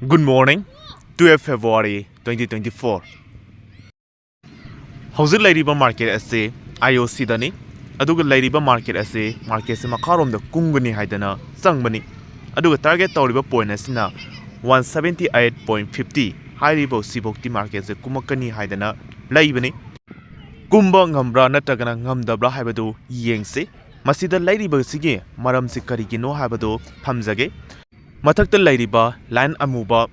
Good morning, 12 February 2024. Howzit Lairiba market ase IOC dani aduga Lairiba market ase market se makharom da kungani haidana sangbani aduga target tawriba point asina 178.50 hairibo sibokti market se kumakani haidana laibani kumba ngambra natagana ngamdabra haibadu yengse masida Lairiba sige maram se karigino haibadu thamjage mathakta Lairiba line amuba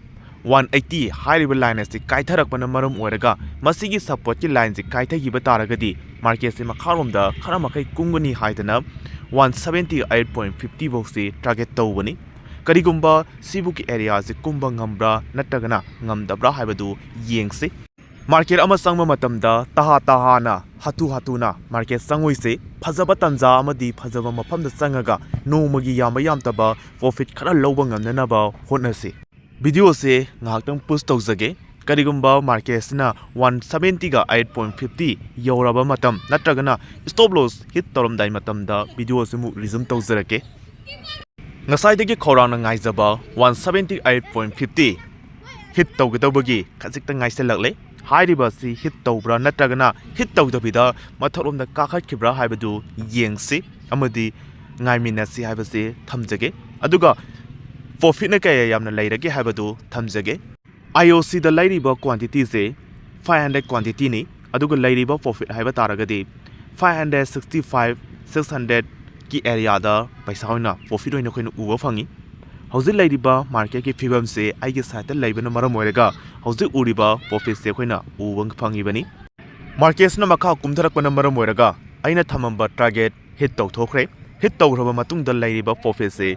180 हाइरिबा line असे काइथरकपना मरम ओरगा मसिगी support की line से काइथगिबा तारगदी market से मखारोमदा खरा मखै कुंगनी हाइदना 178.50 बौसे target तौबनी करिगुंबा सिबुकी area से कुंबा ngambra नटगना ngamdabra हाइबदु येंगसे market अमा संगमा मतमदा तहा ना हातुना मार्केट संगोइसे फजबा तंजा अमदी फजबा मफमदा संगगा नोमगी यामतबा प्रॉफिट खरा लौबा ngamnanaba होटनसे वीडियो से ngahakang post tawjage karigumba market sina 170 ga 8.50 yawraba matam natragana stop loss hit toramdai matam da video se mu resume tawjarake ngasai dagi khorang ngaijaba 178.50 hit tawgadabagi khajikta ngaiselakle hairiba si hit tawbra natragana hit tawdabida matharom da kakhakhibra haibadu yengsi amadi ngaiminasi haibase thamjage aduga Profit na kaya yamna lairage haibadu thamjage IOC da lairiba quantity se 500 quantity ni aduga lairiba profit haiba taragadi 565 600 ki area da paisa hoina profit hoina khoina uba phangi hauji lairiba market ki figam se aige site laibana maram oiraga hauji uriba profit se khoina ubang phangi bani market na makha kumtharakpana maram oiraga aina thamamba target hit tawthokre hit tawraba matungda lairiba profit se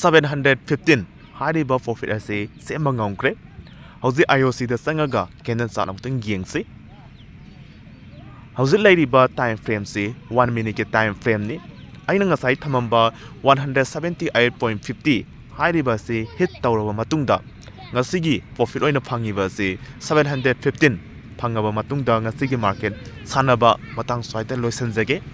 715 हारिबा profit असे same ngongkre hauji IOC da sangaga candle chart amtang yengse hauji lairiba time frame se 1 minute ke time frame ni aina ngasai thamamba 178.50 hairiba se hit tawraba matungda ngasigi profit oina phangiba se 715 phangaba matungda ngasigi market sanaba matang swaita loisanjage